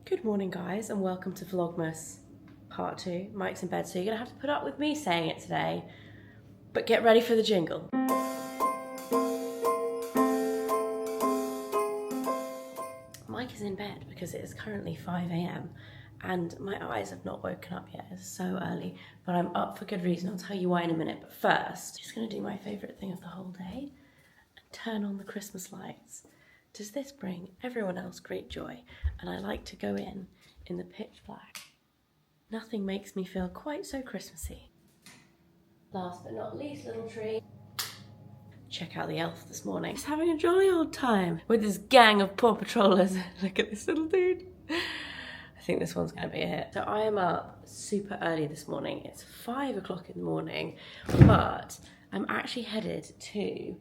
Good morning, guys, and welcome to Vlogmas part 2. Mike's in bed, so you're gonna have to put up with me saying it today, but get ready for the jingle. Mike is in bed because it is currently 5 AM and my eyes have not woken up yet. It's so early, but I'm up for good reason. I'll tell you why in a minute, but first, I'm just gonna do my favorite thing of the whole day and turn on the Christmas lights. Does this bring everyone else great joy? And I like to go in the pitch black. Nothing makes me feel quite so Christmassy. Last but not least, little tree. Check out the elf this morning. He's having a jolly old time with this gang of Paw Patrollers. Look at this little dude. I think this one's gonna be a hit. So I am up super early this morning. It's 5 o'clock in the morning, but I'm actually headed to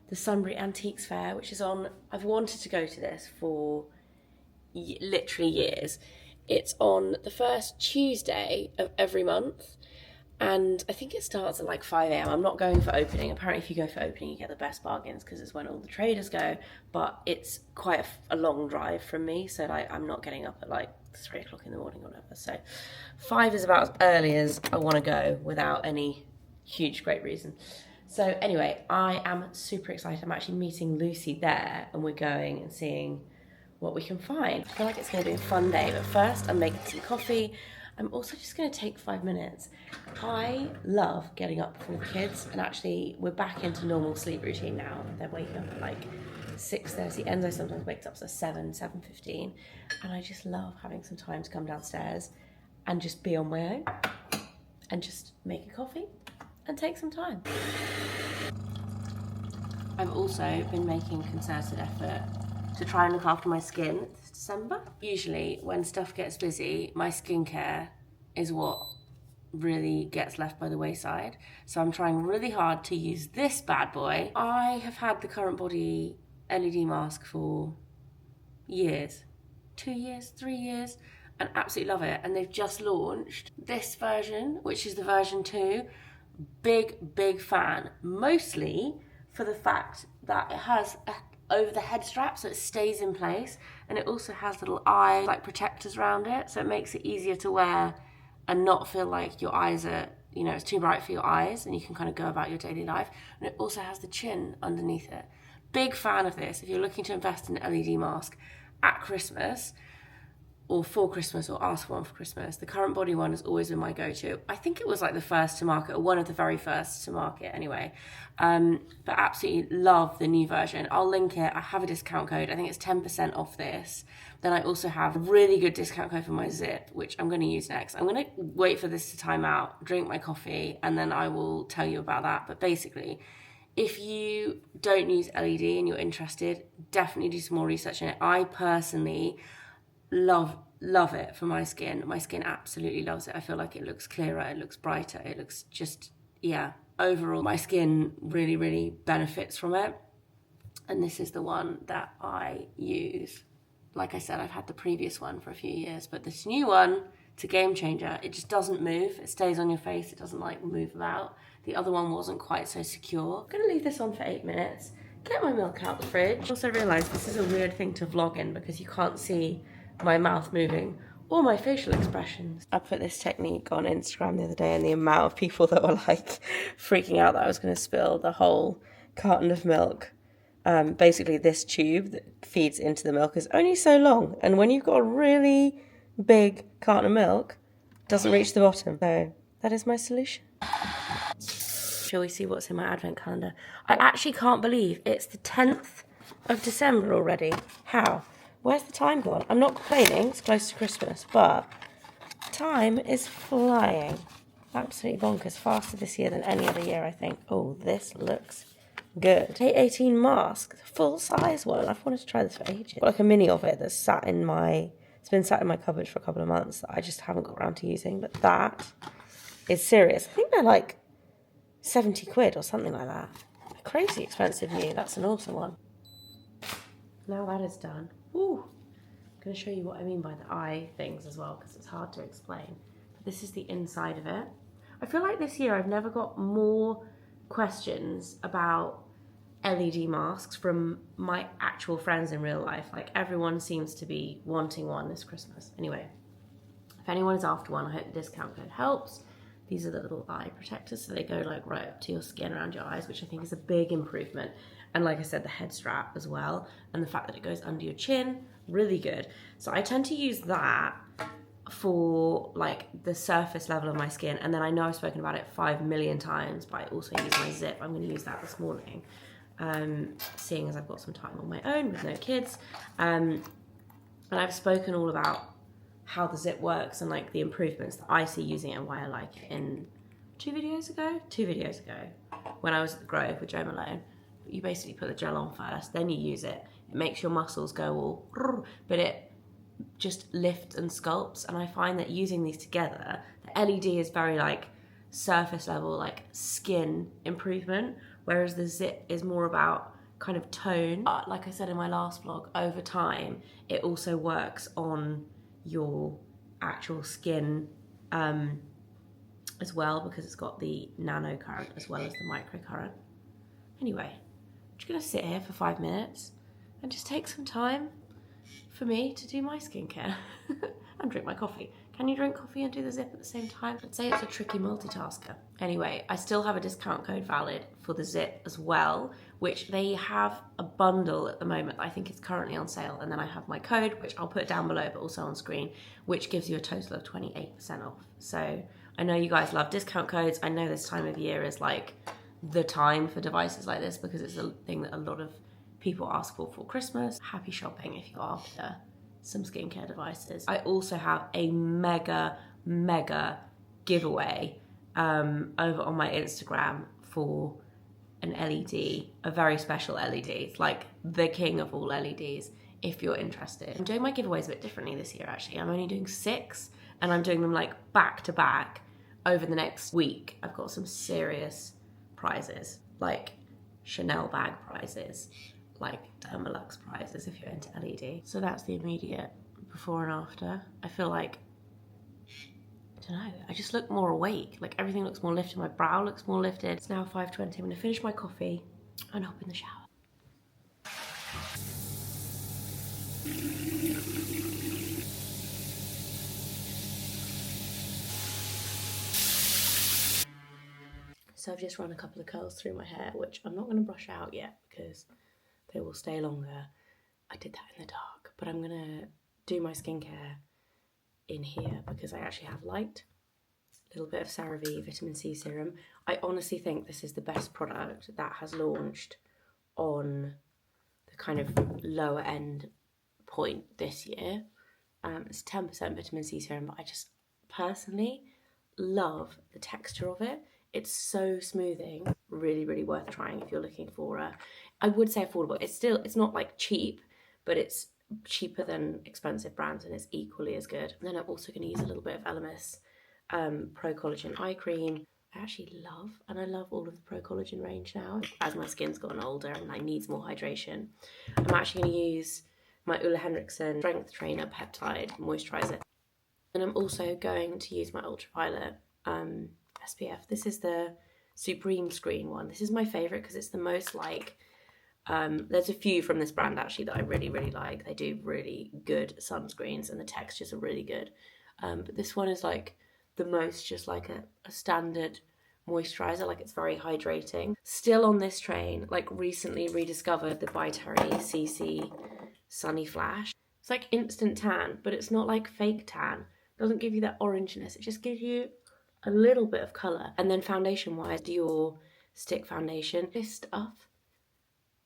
the Sunbury Antiques Fair, which is on, I've wanted to go to this for literally years. It's on the first Tuesday of every month, and I think it starts at like 5 AM. I'm not going for opening. Apparently if you go for opening, you get the best bargains because it's when all the traders go, but it's quite a long drive from me, so like I'm not getting up at like 3 o'clock in the morning or whatever. So 5 is about as early as I want to go without any huge great reason. So anyway, I am super excited. I'm actually meeting Lucy there and we're going and seeing what we can find. I feel like it's gonna be a fun day, but first I'm making some coffee. I'm also just gonna take 5 minutes. I love getting up before the kids, and actually we're back into normal sleep routine now. They're waking up at like 6:30. Enzo sometimes wakes up at 7:15, and I just love having some time to come downstairs and just be on my own and just make a coffee and take some time. I've also been making concerted effort to try and look after my skin this December. Usually when stuff gets busy, my skincare is what really gets left by the wayside. So I'm trying really hard to use this bad boy. I have had the CURRENTBODY LED mask for years, 2 years, 3 years, and absolutely love it. And they've just launched this version, which is the version 2. Big fan, mostly for the fact that it has over the head strap, so it stays in place, and it also has little eye like protectors around it, so it makes it easier to wear and not feel like your eyes are, you know, it's too bright for your eyes, and you can kind of go about your daily life. And it also has the chin underneath it. Big fan of this. If you're looking to invest in an LED mask at Christmas, or for Christmas, or ask for one for Christmas, the CURRENTBODY one has always been my go-to. I think it was like the first to market, or one of the very first to market anyway. But absolutely love the new version. I'll link it. I have a discount code. I think it's 10% off this. Then I also have a really good discount code for my ZIIP, which I'm going to use next. I'm going to wait for this to time out, drink my coffee, and then I will tell you about that. But basically, if you don't use LED and you're interested, definitely do some more research on it. I personally love it for my skin. My skin absolutely loves it. I feel like it looks clearer, it looks brighter, it looks just, yeah, overall my skin really benefits from it. And this is the one that I use. Like I said, I've had the previous one for a few years, but this new one, it's a game changer. It just doesn't move. It stays on your face. It doesn't like move about. The other one wasn't quite so secure. I'm gonna leave this on for 8 minutes, get my milk out the fridge. Also realised this is a weird thing to vlog in because you can't see my mouth moving or my facial expressions. I put this technique on Instagram the other day, and the amount of people that were like freaking out that I was going to spill the whole carton of milk. Basically this tube that feeds into the milk is only so long, and when you've got a really big carton of milk, it doesn't reach the bottom. So that is my solution. Shall we see what's in my advent calendar? I actually can't believe it's the 10th of December already. How? Where's the time gone? I'm not complaining, it's close to Christmas, but time is flying. Absolutely bonkers. Faster this year than any other year, I think. Oh, this looks good. A18 mask, full size one. I've wanted to try this for ages. Got like a mini of it that's it's been sat in my cupboard for a couple of months that I just haven't got around to using, but that is serious. I think they're like 70 quid or something like that. Crazy expensive new. That's an awesome one. Now that is done. Ooh, I'm going to show you what I mean by the eye things as well, because it's hard to explain. But this is the inside of it. I feel like this year I've never got more questions about LED masks from my actual friends in real life. Like, everyone seems to be wanting one this Christmas. Anyway, if anyone is after one, I hope the discount code helps. These are the little eye protectors, so they go like right up to your skin around your eyes, which I think is a big improvement. And like I said, the head strap as well, and the fact that it goes under your chin, really good. So I tend to use that for like the surface level of my skin, and then I know I've spoken about it 5 million times, but I also use my ZIIP. I'm going to use that this morning, seeing as I've got some time on my own with no kids, and I've spoken all about how the ZIIP works and like the improvements that I see using it and why I like it in two videos ago when I was at the Grove with Joe Malone. You basically put the gel on first, then you use it. It makes your muscles go all, but it just lifts and sculpts. And I find that using these together, the LED is very like surface level, like skin improvement, whereas the ZIIP is more about kind of tone. But like I said in my last vlog, over time, it also works on your actual skin as well, because it's got the nano current as well as the micro current. Anyway, I'm just gonna sit here for 5 minutes and just take some time for me to do my skincare and drink my coffee. Can you drink coffee and do the ZIIP at the same time? I'd say it's a tricky multitasker. Anyway, I still have a discount code valid for the ZIIP as well, which they have a bundle at the moment that I think is currently on sale. And then I have my code, which I'll put down below, but also on screen, which gives you a total of 28% off. So I know you guys love discount codes. I know this time of year is like the time for devices like this because it's a thing that a lot of people ask for Christmas. Happy shopping if you're after some skincare devices. I also have a mega giveaway over on my Instagram for an LED, a very special LED. It's like the king of all LEDs if you're interested. I'm doing my giveaways a bit differently this year actually. I'm only doing 6 and I'm doing them like back to back over the next week. I've got some serious prizes, like Chanel bag prizes, like Dermalux prizes if you're into LED. So that's the immediate before and after. I feel like, I don't know, I just look more awake. Like everything looks more lifted, my brow looks more lifted. It's now 5:20, I'm gonna finish my coffee and hop in the shower. So I've just run a couple of curls through my hair, which I'm not gonna brush out yet because they will stay longer. I did that in the dark, but I'm gonna do my skincare in here because I actually have light. A little bit of CeraVe vitamin C serum. I honestly think this is the best product that has launched on the kind of lower end point this year. It's 10% vitamin C serum, but I just personally love the texture of it. It's so smoothing, really worth trying if you're looking for a, I would say affordable. It's not like cheap, but it's cheaper than expensive brands and it's equally as good. And then I'm also going to use a little bit of Elemis Pro Collagen Eye Cream. I actually love, and I love all of the Pro Collagen range now. As my skin's gotten older and like needs more hydration, I'm actually going to use my Ulla Henriksen Strength Trainer Peptide Moisturizer. And I'm also going to use my Ultraviolet SPF. This is the Supreme Screen one. This is my favourite because it's the most like, there's a few from this brand actually that I really like. They do really good sunscreens and the textures are really good. But this one is like the most just like a standard moisturizer, like it's very hydrating. Still on this train, like recently rediscovered the By Terry CC Sunny Flash. It's like instant tan, but it's not like fake tan. It doesn't give you that orangeness. It just gives you a little bit of colour. And then foundation wise, Dior Stick Foundation. This stuff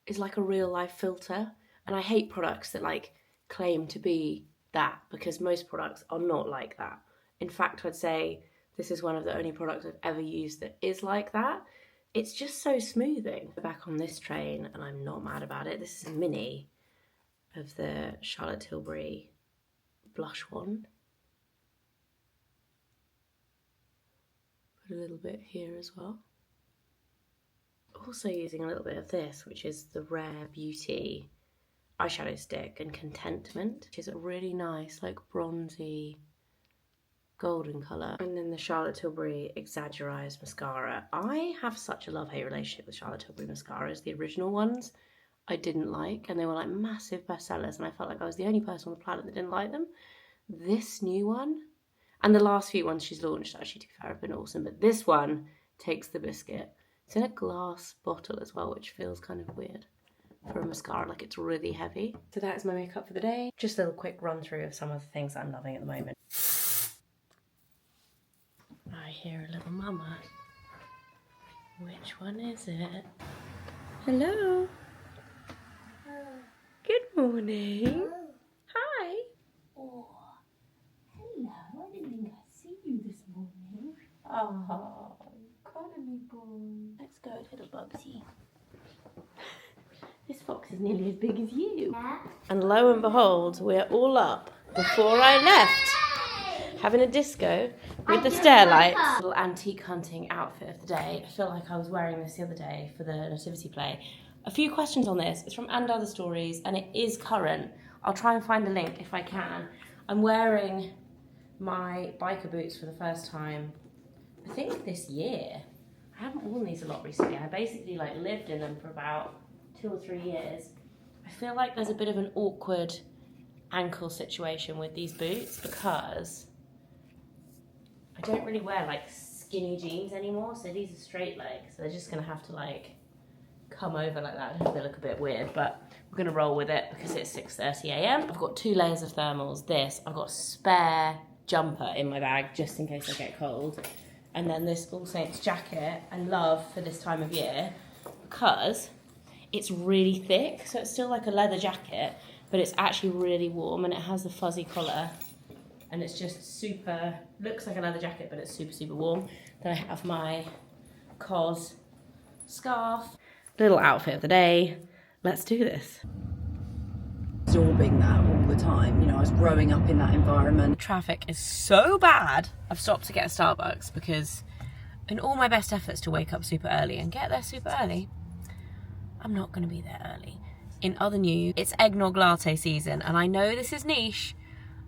is like a real life filter. And I hate products that like claim to be that because most products are not like that. In fact, I'd say this is one of the only products I've ever used that is like that. It's just so smoothing. Back on this train and I'm not mad about it. This is a mini of the Charlotte Tilbury blush wand. Put a little bit here as well. Also using a little bit of this, which is the Rare Beauty eyeshadow stick and Contentment, which is a really nice, like bronzy golden colour. And then the Charlotte Tilbury Exaggerized mascara. I have such a love-hate relationship with Charlotte Tilbury mascaras. The original ones I didn't like, and they were like massive bestsellers, and I felt like I was the only person on the planet that didn't like them. This new one, and the last few ones she's launched, actually, to be fair, have been awesome, but this one takes the biscuit. It's in a glass bottle as well, which feels kind of weird for a mascara, like it's really heavy. So that is my makeup for the day. Just a little quick run through of some of the things I'm loving at the moment. I hear a little mama. Which one is it? Hello. Good morning. Hi. Oh, hello. I didn't think I'd see you this morning. Oh, Cuddly boy. let's go, little Bugsy. This fox is nearly as big as you. Yeah. And lo and behold, we're all up before I left, having a disco with the stair lights. Little antique hunting outfit of the day. I feel like I was wearing this the other day for the nativity play. A few questions on this. It's from And Other Stories, and it is current. I'll try and find a link if I can. I'm wearing my biker boots for the first time, I think this year. I haven't worn these a lot recently. I basically like lived in them for about 2 or 3 years. I feel like there's a bit of an awkward ankle situation with these boots because I don't really wear like skinny jeans anymore, so these are straight legs, so they're just gonna have to like come over like that. I think they look a bit weird, but we're gonna roll with it because it's 6:30 a.m. I've got 2 layers of thermals. I've got a spare jumper in my bag just in case I get cold, and then this All Saints jacket I love for this time of year because it's really thick, so it's still like a leather jacket, but it's actually really warm, and it has the fuzzy collar, and it's just super, looks like a leather jacket, but it's super, super warm. Then I have my COS scarf. Little outfit of the day. Let's do this. Absorbing that all the time, you know, I was growing up in that environment. Traffic is so bad. I've stopped to get a Starbucks because in all my best efforts to wake up super early and get there super early, I'm not going to be there early. In other news, it's eggnog latte season, and I know this is niche.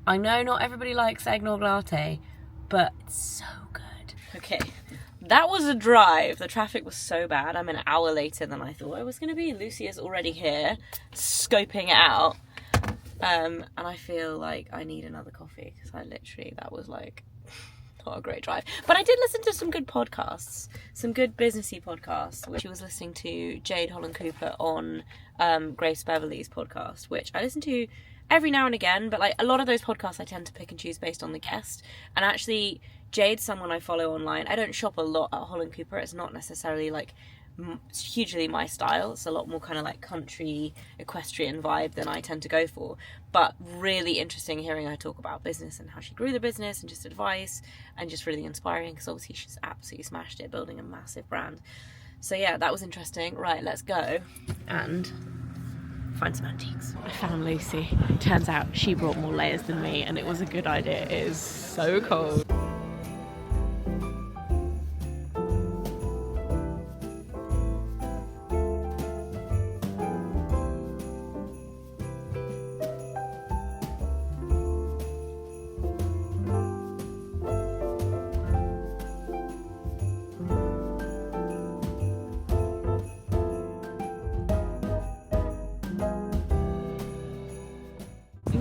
I know not everybody likes eggnog latte, but it's so good. Okay, that was a drive. The traffic was so bad. I'm an hour later than I thought I was going to be. Lucy is already here, scoping it out. And I feel like I need another coffee because that was like not a great drive. But I did listen to some good podcasts, some good businessy podcasts, which I was listening to Jade Holland Cooper on Grace Beverley's podcast, which I listen to every now and again, but like a lot of those podcasts I tend to pick and choose based on the guest. And actually Jade's someone I follow online. I don't shop a lot at Holland Cooper. It's not necessarily like hugely my style. It's a lot more kind of like country equestrian vibe than I tend to go for, but really interesting hearing her talk about business and how she grew the business and just advice, and just really inspiring because obviously she's absolutely smashed it building a massive brand. So yeah, that was interesting. Right, let's go and find some antiques. I found Lucy. Turns out she brought more layers than me, and it was a good idea. It is so cold.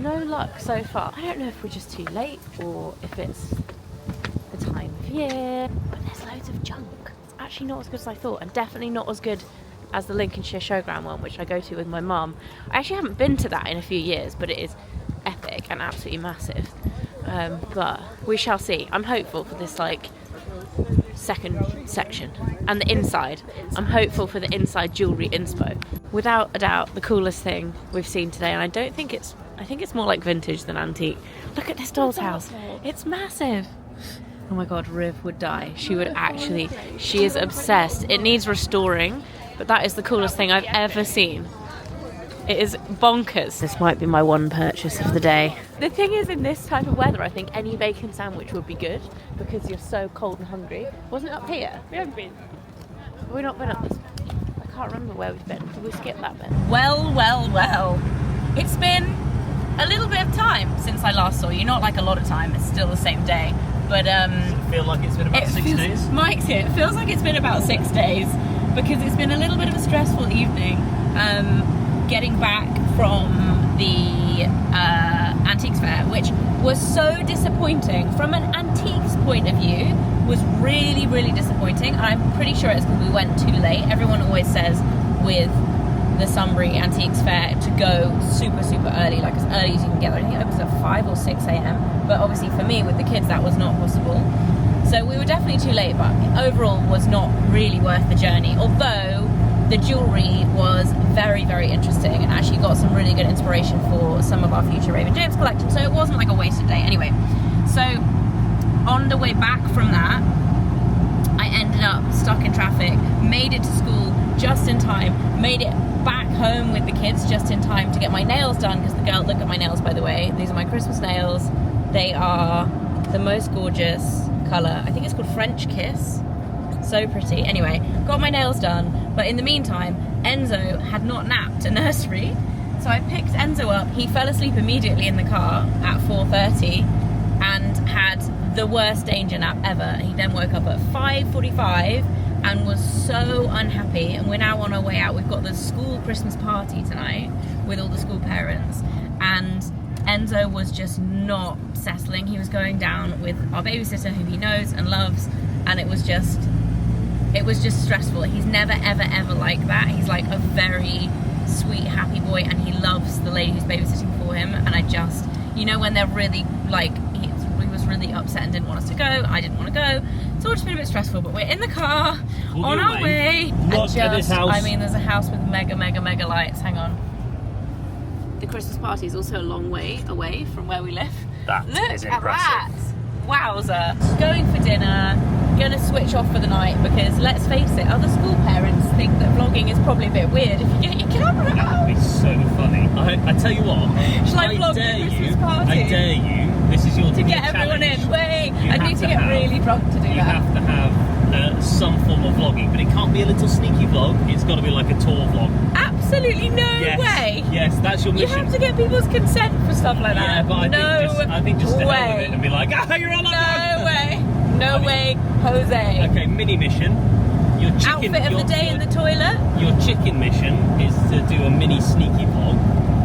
No luck so far. I don't know if we're just too late or if it's the time of year, but there's loads of junk. It's actually not as good as I thought, and definitely not as good as the Lincolnshire Showground one, which I go to with my mum. I actually haven't been to that in a few years, but it is epic and absolutely massive. But we shall see. I'm hopeful for this like second section, and the inside. I'm hopeful for the inside jewellery inspo. Without a doubt, the coolest thing we've seen today, and I think it's more like vintage than antique. Look at this doll's house. It's massive. Oh my god, Riv would die. She is obsessed. It needs restoring, but that is the coolest thing I've ever seen. It is bonkers. This might be my one purchase of the day. The thing is, in this type of weather, I think any bacon sandwich would be good because you're so cold and hungry. Wasn't it up here? We haven't been. Have we not been up this? I can't remember where we've been. Did we skip that bit? Well. It's been a little bit of time since I last saw you. Not like a lot of time, it's still the same day. But Does it feel like it's been about 6 days? Mike's here. It feels like it's been about 6 days because it's been a little bit of a stressful evening. Getting back from the antiques fair, which was so disappointing. From an antiques point of view, was really, really disappointing. I'm pretty sure it's because we went too late. Everyone always says with the Sunbury Antiques Fair to go super, super early, like as early as you can get there. I think it opens at 5 or 6 a.m. But obviously for me, with the kids, that was not possible. So we were definitely too late, but overall was not really worth the journey. Although the jewellery was very, very interesting and actually got some really good inspiration for some of our future Raven James collection. So it wasn't like a wasted day. Anyway, so on the way back from that, I ended up stuck in traffic, made it to school just in time, made it back home with the kids just in time to get my nails done, because the girl, look at my nails by the way, these are my Christmas nails. They are the most gorgeous colour. I think it's called French Kiss. So pretty. Anyway, got my nails done, but in the meantime, Enzo had not napped at nursery, so I picked Enzo up. He fell asleep immediately in the car at 4:30 and had the worst danger nap ever. He then woke up at 5:45 and was so unhappy, and we're now on our way out. We've got the school Christmas party tonight with all the school parents, and Enzo was just not settling. He was going down with our babysitter who he knows and loves, and it was just stressful. He's never ever ever like that. He's like a very sweet, happy boy, and he loves the lady who's babysitting for him. And I just, you know, when they're really like, he was really upset and didn't want us to go, I didn't want to go. It's all just been a bit stressful, but we're in the car on our way. Look at this house. I mean, there's a house with mega lights. Hang on. The Christmas party is also a long way away from where we live. That is impressive. Look at that. Wowza. Going for dinner, gonna switch off for the night, because let's face it, other school parents think that vlogging is probably a bit weird if you get your camera That out. would be so funny. I tell you what, Shall I vlog the Christmas party? I dare you, this is your To get everyone challenge. in. Wait, You I need have to get really drunk to do You that. have to have some form of vlogging, but it can't be a little sneaky vlog, it's got to be like a tour vlog. Absolutely no Yes. way. Yes, that's your You mission. have to get people's consent for stuff like that. Yeah, but I think just to hell with way. it and be like, ah, you're on No that one. way. No way, Jose. Okay, mini mission. Your chicken, Outfit of the day in the toilet. Your chicken mission is to do a mini sneaky vlog,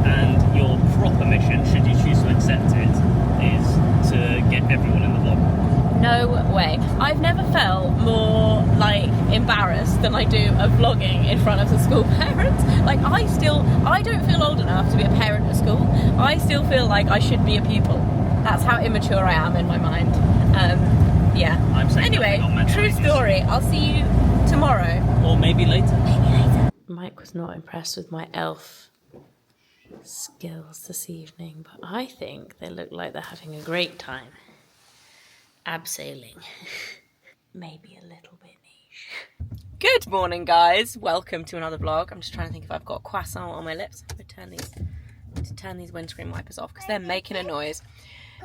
and your proper mission, should you choose to accept it, is to get everyone in the vlog. No way. I've never felt more like embarrassed than I do of vlogging in front of the school parents. Like I don't feel old enough to be a parent at school. I still feel like I should be a pupil. That's how immature I am in my mind. Yeah. I'm saying anyway, nothing on mental true ages. story. I'll see you tomorrow. Or maybe later. Mike was not impressed with my elf skills this evening, but I think they look like they're having a great time. Abseiling. Maybe a little bit niche. Good morning, guys. Welcome to another vlog. I'm just trying to think if I've got croissant on my lips. I'm going to turn these windscreen wipers off because they're making a noise.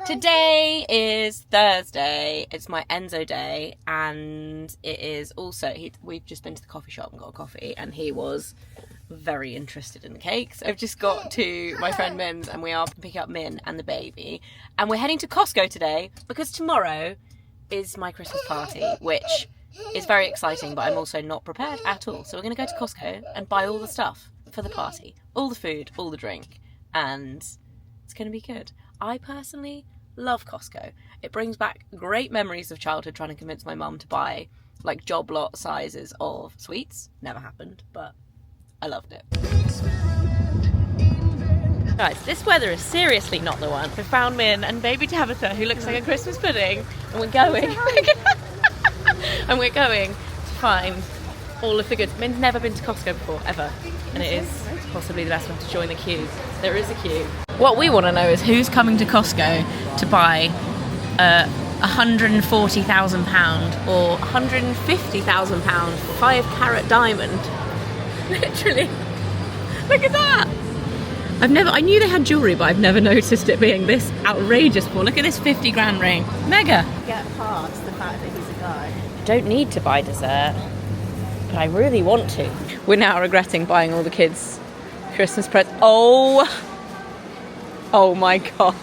Today is Thursday. It's my Enzo day, and it is also, we've just been to the coffee shop and got a coffee, and he was very interested in the cakes. I've just got to my friend Mim's, and we are picking up Min and the baby, and we're heading to Costco today because tomorrow is my Christmas party, which is very exciting, but I'm also not prepared at all. So we're going to go to Costco and buy all the stuff for the party, all the food, all the drink, and it's going to be good. I personally love Costco. It brings back great memories of childhood, trying to convince my mum to buy like job lot sizes of sweets. Never happened, but I loved it. Guys, this weather is seriously not the one. We found Min and baby Tabitha, who looks like a Christmas pudding, and we're going to find all of the goods. Min's never been to Costco before, ever, and it is possibly the best one to join the queue. There is a queue. What we want to know is who's coming to Costco to buy £140,000 or £150,000 5-carat diamond. Literally, look at that. I knew they had jewellery, but I've never noticed it being this outrageous before. Look at this 50 grand ring. Mega. Get past the fact that he's a guy. I don't need to buy dessert, but I really want to. We're now regretting buying all the kids Christmas presents. Oh Oh my god.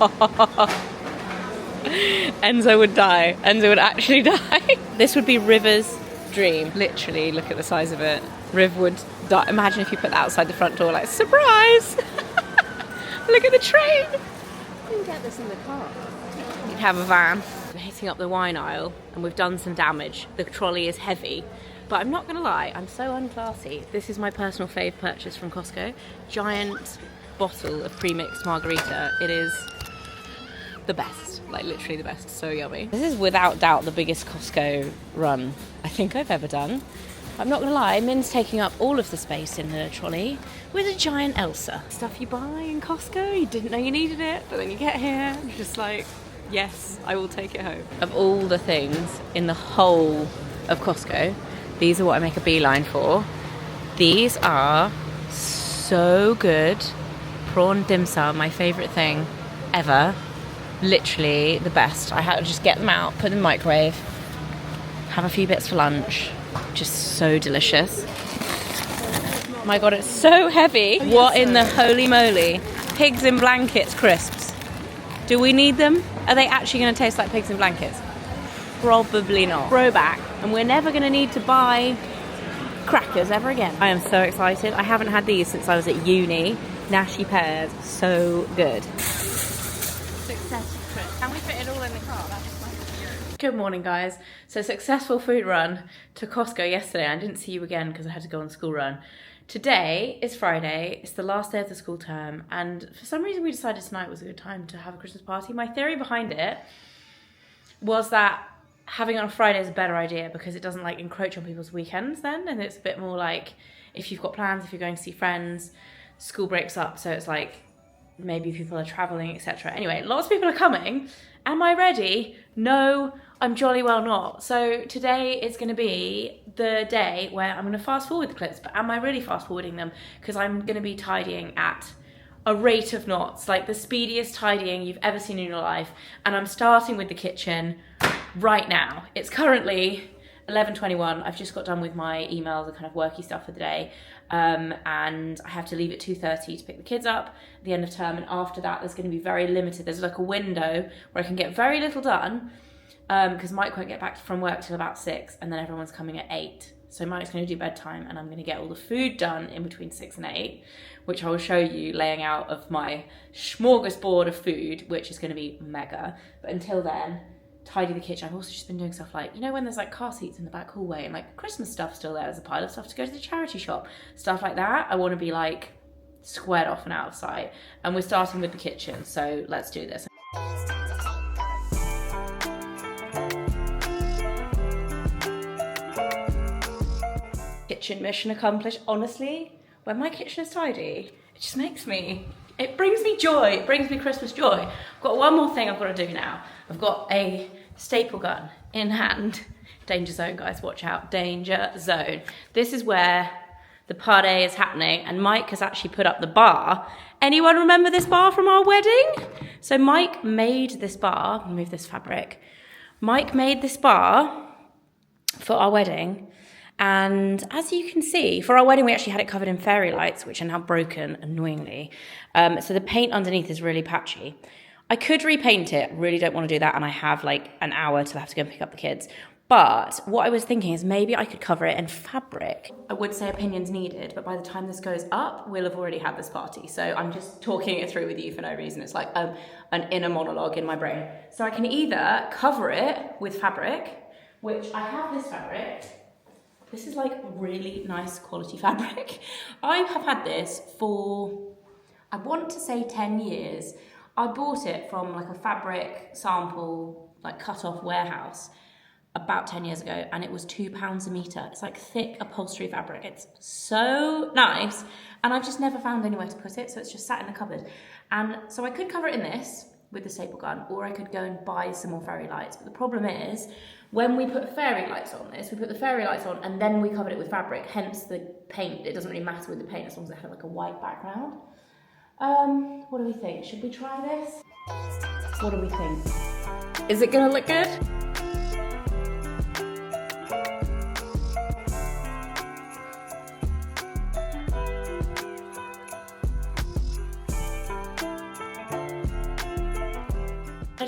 Enzo would die. Enzo would actually die. This would be River's dream. Literally, look at the size of it. Riv would die. Imagine if you put that outside the front door, like, surprise! Look at the train. You can get this in the car. You'd have a van. We're hitting up the wine aisle and we've done some damage. The trolley is heavy, but I'm not gonna lie, I'm so unclassy. This is my personal fave purchase from Costco. Giant bottle of pre-mixed margarita. It is the best, like literally the best, so yummy. This is without doubt the biggest Costco run I think I've ever done. I'm not gonna lie, Min's taking up all of the space in the trolley with a giant Elsa. Stuff you buy in Costco, you didn't know you needed it, but then you get here, you're just like, yes, I will take it home. Of all the things in the whole of Costco, these are what I make a beeline for. These are so good. Prawn dim sum, my favourite thing ever. Literally the best. I had to just get them out, put them in the microwave, have a few bits for lunch. Just so delicious. Oh my god, it's so heavy. What in the holy moly? Pigs in blankets crisps. Do we need them? Are they actually going to taste like pigs in blankets? Probably not. Throwback. And we're never going to need to buy crackers ever again. I am so excited. I haven't had these since I was at uni. Nashi pears. So good. Successful trip. Can we fit it all in the car? Good morning, guys. So successful food run to Costco yesterday. I didn't see you again because I had to go on school run. Today is Friday. It's the last day of the school term, and for some reason we decided tonight was a good time to have a Christmas party. My theory behind it was that having it on Friday is a better idea because it doesn't like encroach on people's weekends then, and it's a bit more like if you've got plans, if you're going to see friends, school breaks up, so it's like maybe people are traveling, etc. Anyway, lots of people are coming. Am I ready? No, I'm jolly well not. So today is going to be the day where I'm going to fast forward the clips, but am I really fast forwarding them? Because I'm going to be tidying at a rate of knots, like the speediest tidying you've ever seen in your life. And I'm starting with the kitchen right now. It's currently 11:21. I've just got done with my emails and kind of worky stuff for the day. And I have to leave at 2:30 to pick the kids up at the end of term, and after that there's going to be very limited. There's like a window where I can get very little done because Mike won't get back from work till about 6, and then everyone's coming at 8. So Mike's going to do bedtime and I'm going to get all the food done in between 6 and 8, which I will show you laying out of my smorgasbord of food, which is going to be mega. But until then, tidy the kitchen. I've also just been doing stuff like, you know when there's like car seats in the back hallway and like Christmas stuff still there, there's a pile of stuff to go to the charity shop, stuff like that. I want to be like squared off and out of sight, and we're starting with the kitchen, so let's do this. Kitchen mission accomplished. Honestly, when my kitchen is tidy, it just makes me, it brings me joy, it brings me Christmas joy. I've got one more thing I've got to do now. I've got a staple gun in hand. Danger zone, guys, watch out, danger zone. This is where the party is happening, and Mike has actually put up the bar. Anyone remember this bar from our wedding? So Mike made this bar, I'll move this fabric. Mike made this bar for our wedding, and as you can see, for our wedding we actually had it covered in fairy lights, which are now broken, annoyingly. So the paint underneath is really patchy. I could repaint it, really don't want to do that, and I have like an hour till I have to go and pick up the kids. But what I was thinking is maybe I could cover it in fabric. I would say opinions needed, but by the time this goes up, we'll have already had this party. So I'm just talking it through with you for no reason. It's like an inner monologue in my brain. So I can either cover it with fabric, which I have this fabric. This is like really nice quality fabric. I have had this for, I want to say 10 years. I bought it from like a fabric sample, like cut off warehouse about 10 years ago, and it was £2 a metre. It's like thick upholstery fabric. It's so nice, and I've just never found anywhere to put it, so it's just sat in the cupboard. And so I could cover it in this with the staple gun, or I could go and buy some more fairy lights. But the problem is, when we put fairy lights on this, we put the fairy lights on and then we covered it with fabric, hence the paint. It doesn't really matter with the paint as long as it had like a white background. What do we think? Should we try this? What do we think? Is it gonna look good?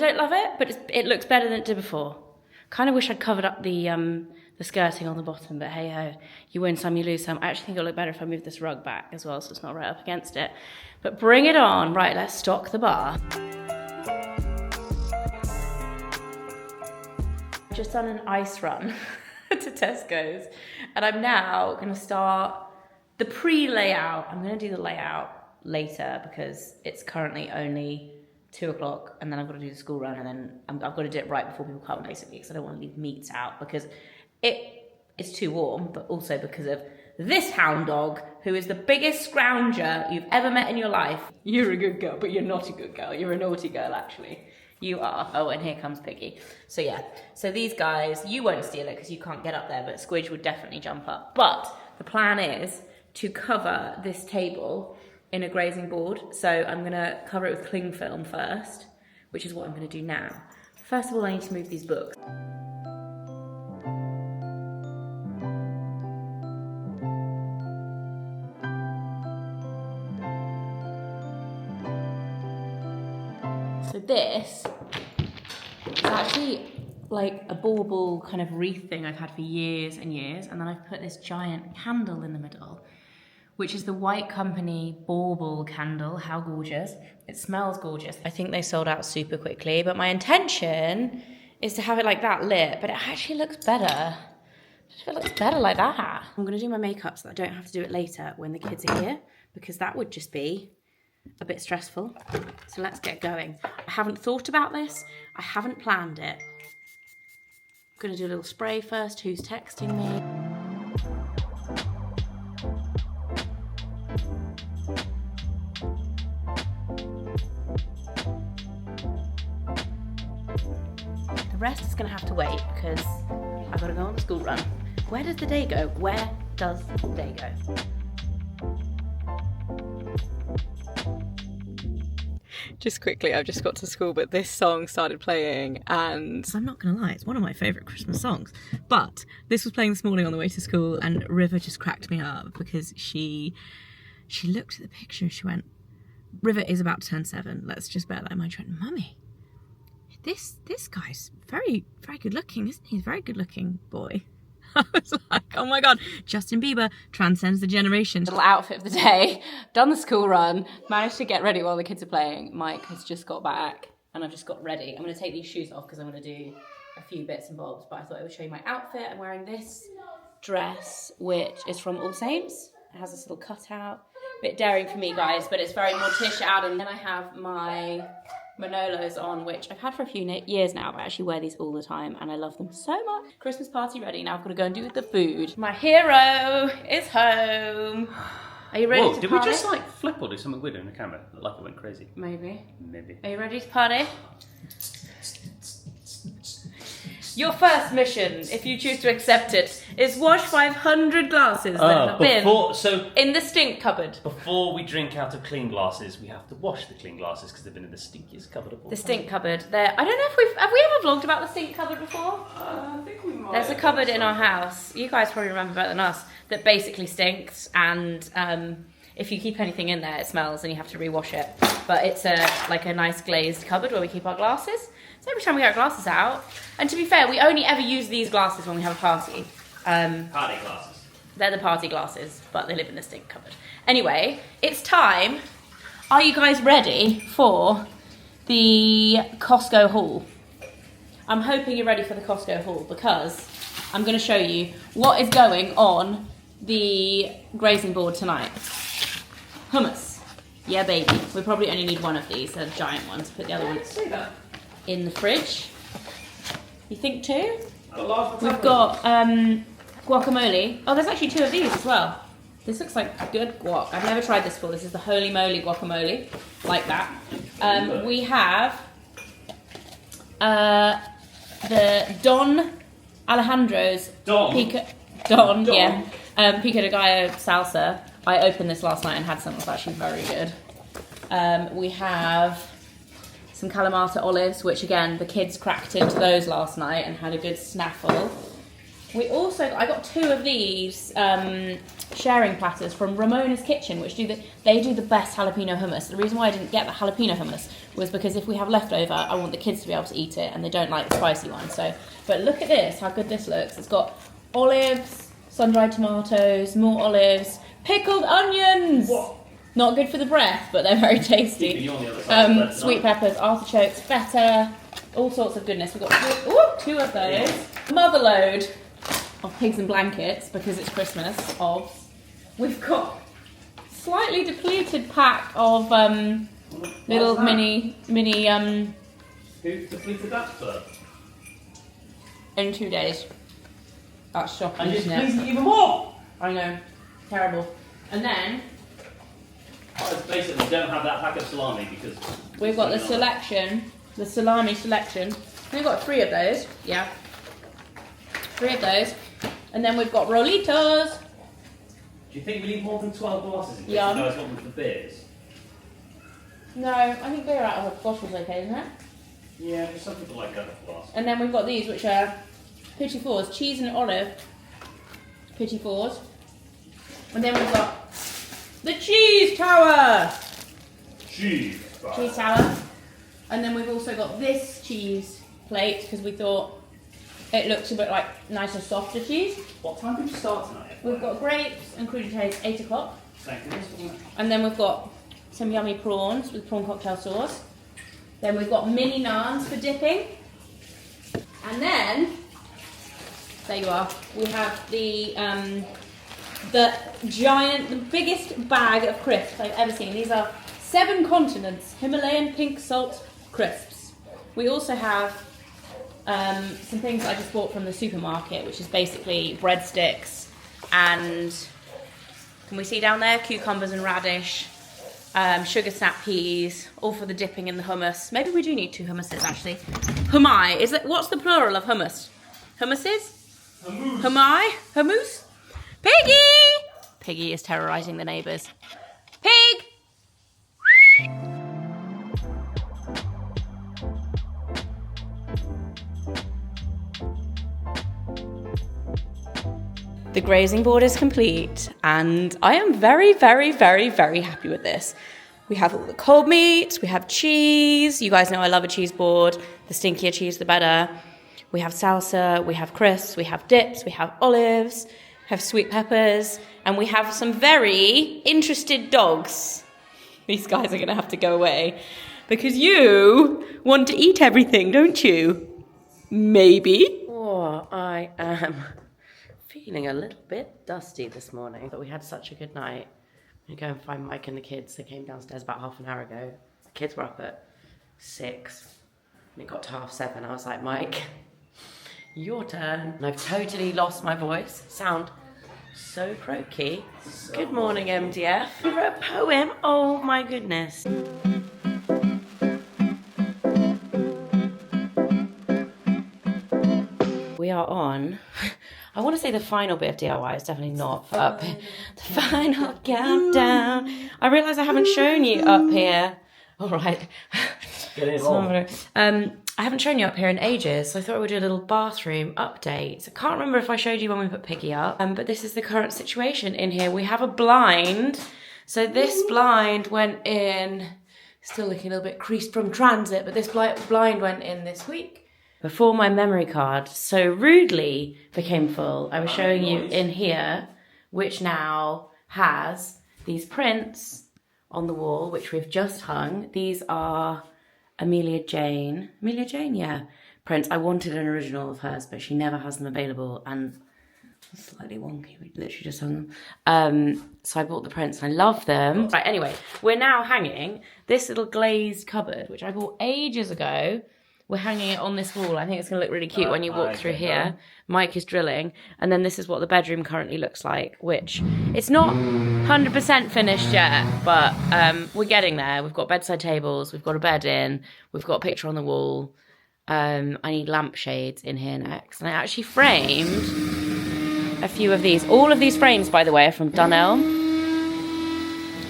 don't love it, but it looks better than it did before. Kind of wish I'd covered up the skirting on the bottom, but hey ho, you win some, you lose some. I actually think it'll look better if I move this rug back as well, so it's not right up against it. But bring it on. Right, let's stock the bar. I've just done an ice run to Tesco's, and I'm now going to start the pre-layout. I'm going to do the layout later because it's currently only 2 o'clock, and then I've got to do the school run, and then I've got to do it right before people come, basically, because I don't want to leave meats out because it's too warm, but also because of this hound dog, who is the biggest scrounger you've ever met in your life. You're a good girl, but you're not a good girl. You're a naughty girl, actually. You are. Oh, and here comes Piggy. So yeah, so these guys, you won't steal it because you can't get up there, but Squidge would definitely jump up. But the plan is to cover this table in a grazing board. So I'm gonna cover it with cling film first, which is what I'm gonna do now. First of all, I need to move these books. So this is actually like a bauble kind of wreath thing I've had for years and years, and then I've put this giant candle in the middle, which is the White Company bauble candle. How gorgeous. It smells gorgeous. I think they sold out super quickly, but my intention is to have it like that lit, but it actually looks better. It looks better like that. I'm gonna do my makeup so that I don't have to do it later when the kids are here, because that would just be a bit stressful. So let's get going. I haven't thought about this. I haven't planned it. I'm gonna do a little spray first. Who's texting me? The rest is gonna have to wait because I've gotta go on the school run. Where does the day go? Where does the day go? Just quickly, I've just got to school, but this song started playing, and I'm not gonna lie, it's one of my favourite Christmas songs. But this was playing this morning on the way to school, and River just cracked me up because she looked at the picture and she went, River is about to turn 7, let's just bear that in mind. She went, Mummy, this guy's very, very good looking, isn't he? He's a very good looking boy. I was like, oh my God, Justin Bieber transcends the generations. Little outfit of the day, done the school run, managed to get ready while the kids are playing. Mike has just got back and I've just got ready. I'm going to take these shoes off because I'm going to do a few bits and bobs, but I thought I would show you my outfit. I'm wearing this dress, which is from All Saints. It has this little cutout. A bit daring for me, guys, but it's very Morticia Adam. Then I have my Manolos on, which I've had for a few years now, but I actually wear these all the time and I love them so much. Christmas party ready. Now I've got to go and do the food. My hero is home. Are you ready to party? Did we just like flip or do something weird in the camera? Looked like it went crazy. Maybe. Maybe. Are you ready to party? Your first mission, if you choose to accept it, is wash 500 glasses that have been in the stink cupboard. Before we drink out of clean glasses, we have to wash the clean glasses because they've been in the stinkiest cupboard of all. The stink cupboard. There. I don't know if have we ever vlogged about the stink cupboard before? I think we might. There's a cupboard in our house. You guys probably remember better than us. That basically stinks, and if you keep anything in there, it smells, and you have to rewash it. But it's like a nice glazed cupboard where we keep our glasses. So every time we get our glasses out, and to be fair, we only ever use these glasses when we have a party. Party glasses. They're the party glasses, but they live in the stink cupboard. Anyway, it's time. Are you guys ready for the Costco haul? I'm hoping you're ready for the Costco haul because I'm going to show you what is going on the grazing board tonight. Hummus. Yeah, baby. We probably only need one of these. They're giant ones. Put the other one in the fridge. You think 2? We've got guacamole. Oh, there's actually 2 of these as well. This looks like good guac. I've never tried this before. This is the Holy Moly guacamole, like that. We have the Don Alejandro's Pico de Gallo salsa. I opened this last night and had some. It was actually very good. We have some Kalamata olives, which again, the kids cracked into those last night and had a good snaffle. I got 2 of these sharing platters from Ramona's Kitchen, which they do the best jalapeno hummus. The reason why I didn't get the jalapeno hummus was because if we have leftover, I want the kids to be able to eat it, and they don't like the spicy one. So, but look at this, how good this looks. It's got olives, sun-dried tomatoes, more olives, pickled onions. What? Not good for the breath, but they're very tasty. Keeping you on the other side, but Sweet peppers, artichokes, feta, all sorts of goodness. We've got two of those. Mother load of pigs and blankets because it's Christmas. We've got slightly depleted pack of little that? mini Who depleted that for? in 2 days. That's shocking, And you're isn't it? depleting even more! I know, terrible. And then Basically, don't have that pack of salami because we've got the selection, the salami selection. We've got 3 of those, yeah. 3 of those. And then we've got Rolitos. Do you think we need more than 12 glasses in case Yeah. you guys want them for beers? No, I think beer out of a bottle's okay, isn't it? Yeah, just some people like that glass. And then we've got these, which are petit fours, cheese and olive petit fours. And then we've got the cheese tower. Cheese. Cheese tower. And then we've also got this cheese plate because we thought it looks a bit like nicer, softer cheese. What time did you start tonight? We've got grapes and crudités, 8 o'clock. Thank you. And then we've got some yummy prawns with prawn cocktail sauce. Then we've got mini naans for dipping. And then, there you are, we have the giant, the biggest bag of crisps I've ever seen. These are 7 continents Himalayan pink salt crisps. We also have some things I just bought from the supermarket, which is basically breadsticks and, can we see down there, cucumbers and radish, sugar snap peas, all for the dipping in the hummus. Maybe we do need 2 hummuses actually. Humai, what's the plural of hummus? Hummuses? Hummus. Humai? Hummus? Piggy! Piggy is terrorising the neighbours. Pig! The grazing board is complete and I am very, very, very, very happy with this. We have all the cold meat, we have cheese. You guys know I love a cheese board. The stinkier cheese, the better. We have salsa, we have crisps, we have dips, we have olives, we have sweet peppers, and we have some very interested dogs. These guys are gonna have to go away because you want to eat everything, don't you? Maybe. Oh, I am feeling a little bit dusty this morning, but we had such a good night. I'm gonna go and find Mike and the kids. They came downstairs about half an hour ago. The kids were up at 6 and it got to 7:30. I was like, Mike, your turn. And I've totally lost my voice. Sound so croaky. Good morning, MDF. You wrote a poem? Oh my goodness. We are on, I want to say the final bit of DIY, it's definitely not up here. The final countdown. I realise I haven't shown you up here. All right. Get it on. I haven't shown you up here in ages, so I thought I would do a little bathroom update. I can't remember if I showed you when we put Piggy up, but this is the current situation in here. We have a blind. So this blind went in, still looking a little bit creased from transit, but this blind went in this week. Before my memory card so rudely became full, I was showing you in here, which now has these prints on the wall, which we've just hung. These are Amelia Jane, yeah, prints. I wanted an original of hers, but she never has them available, and slightly wonky, we literally just hung them. So I bought the prints and I love them. Right, anyway, we're now hanging this little glazed cupboard, which I bought ages ago. We're hanging it on this wall. I think it's going to look really cute when you walk through here. Mike is drilling. And then this is what the bedroom currently looks like, which it's not 100% finished yet, but we're getting there. We've got bedside tables. We've got a bed in. We've got a picture on the wall. I need lampshades in here next. And I actually framed a few of these. All of these frames, by the way, are from Dunelm.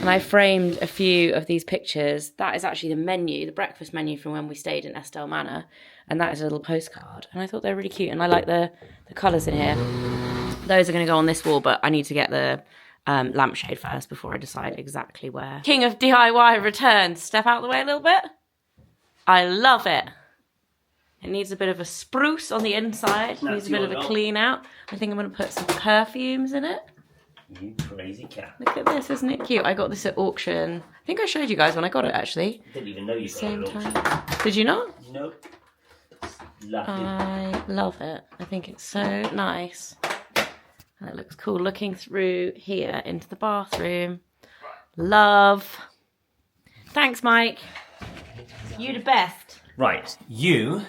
And I framed a few of these pictures. That is actually the menu, the breakfast menu from when we stayed in Estelle Manor. And that is a little postcard. And I thought they were really cute. And I like the colours in here. Those are going to go on this wall, but I need to get the lampshade first before I decide exactly where. King of DIY returns. Step out of the way a little bit. I love it. It needs a bit of a spruce on the inside. It needs a bit of a clean out. I think I'm going to put some perfumes in it. You crazy cat. Look at this, isn't it cute? I got this at auction. I think I showed you guys when I got it, actually. I didn't even know you got Same it at time. auction. Did you not? Nope. Lucky. I love it. I think it's so nice. And it looks cool looking through here into the bathroom. Love. Thanks, Mike. You the best. Right, you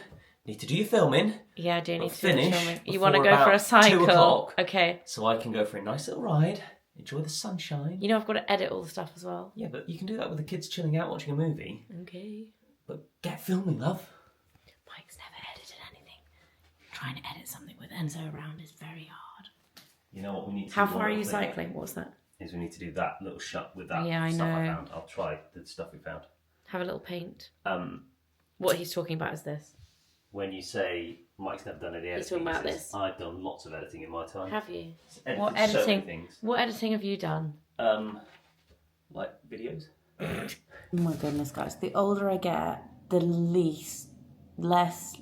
need to do your filming. Yeah, I do need to finish finish. You want to before go for a about 2 cycle? o'clock. Okay. So I can go for a nice little ride, enjoy the sunshine. You know I've got to edit all the stuff as well. Yeah, but you can do that with the kids chilling out watching a movie. Okay. But get filming, love. Mike's never edited anything. Trying to edit something with Enzo around is very hard. You know what we need to do? How far are you cycling? What's that? Is we need to do that little shot with that Yeah, I stuff I know. found. I'll try the stuff we found. Have a little paint. Um, What he's talking about is this. when you say Mike's never done any editing, He's talking about he says, this. I've done lots of editing in my time. Have you? Edited What so many editing? things. What editing have you done? Like videos. Oh my goodness, guys. The older I get, the less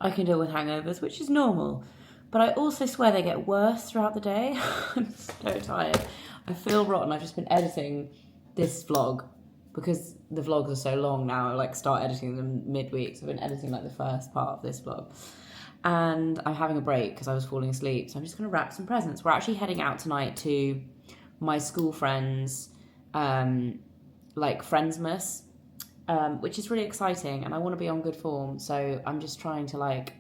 I can deal with hangovers, which is normal. But I also swear they get worse throughout the day. I'm so tired. I feel rotten. I've just been editing this vlog because the vlogs are so long now. I like start editing them midweek. So I've been editing like the first part of this vlog. And I'm having a break because I was falling asleep. So I'm just going to wrap some presents. We're actually heading out tonight to my school friends' like Friendsmas, which is really exciting. And I want to be on good form. So I'm just trying to like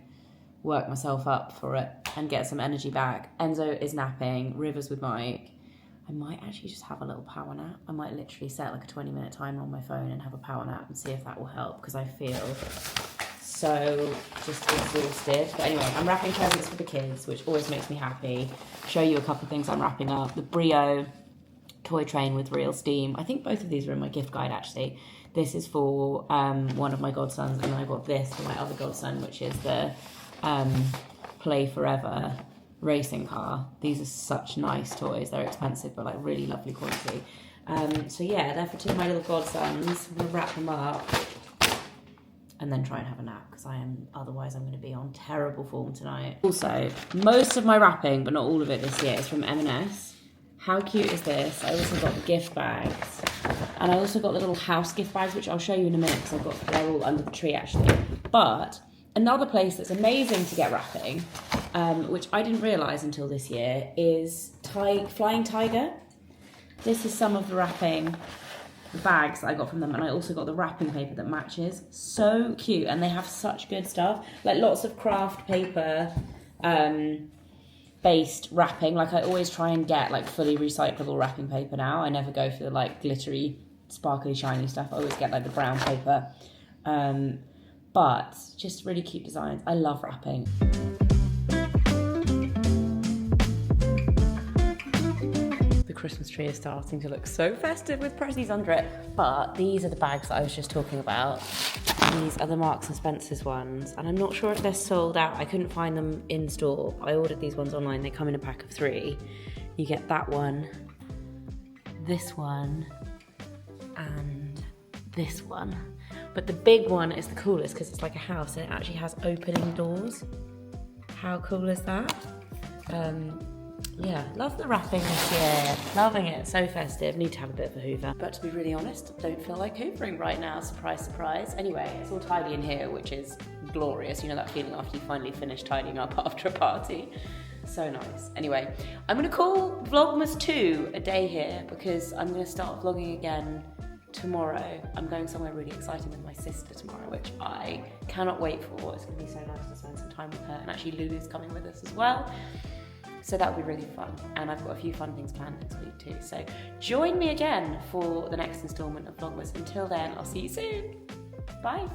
work myself up for it and get some energy back. Enzo is napping. River's with Mike. I might actually just have a little power nap. I might literally set like a 20-minute timer on my phone and have a power nap and see if that will help because I feel so just exhausted. But anyway, I'm wrapping presents for the kids, which always makes me happy. Show you a couple of things I'm wrapping up. The Brio toy train with real steam. I think both of these are in my gift guide actually. This is for one of my godsons, and then I got this for my other godson, which is the Play Forever racing car. These are such nice toys. They're expensive, but like really lovely quality. So yeah, they're for two of my little godsons. I'm gonna wrap them up and then try and have a nap because otherwise I'm gonna be on terrible form tonight. Also, most of my wrapping, but not all of it this year, is from M&S. How cute is this? I also got the gift bags. And I also got the little house gift bags, which I'll show you in a minute because they're all under the tree actually. But another place that's amazing to get wrapping, which I didn't realise until this year, is Flying Tiger. This is some of the wrapping bags that I got from them, and I also got the wrapping paper that matches. So cute, and they have such good stuff. Like lots of craft paper based wrapping. Like I always try and get like fully recyclable wrapping paper now. I never go for the like glittery, sparkly, shiny stuff. I always get like the brown paper. But just really cute designs. I love wrapping. The Christmas tree is starting to look so festive with prezzies under it. But these are the bags that I was just talking about. These are the Marks and Spencer's ones. And I'm not sure if they're sold out. I couldn't find them in store. I ordered these ones online. They come in a pack of 3. You get that one, this one, and this one. But the big one is the coolest because it's like a house and it actually has opening doors. How cool is that? Yeah, love the wrapping this year. Loving it, so festive. Need to have a bit of a hoover. But to be really honest, don't feel like hoovering right now. Surprise, surprise. Anyway, it's all tidy in here, which is glorious. You know that feeling after you finally finish tidying up after a party. So nice. Anyway, I'm gonna call Vlogmas 2 a day here because I'm gonna start vlogging again tomorrow. I'm going somewhere really exciting with my sister tomorrow, which I cannot wait for. It's gonna be so nice to spend some time with her, and actually Lulu's coming with us as well. So that'll be really fun. And I've got a few fun things planned next week too. So join me again for the next installment of Vlogmas. Until then, I'll see you soon. Bye.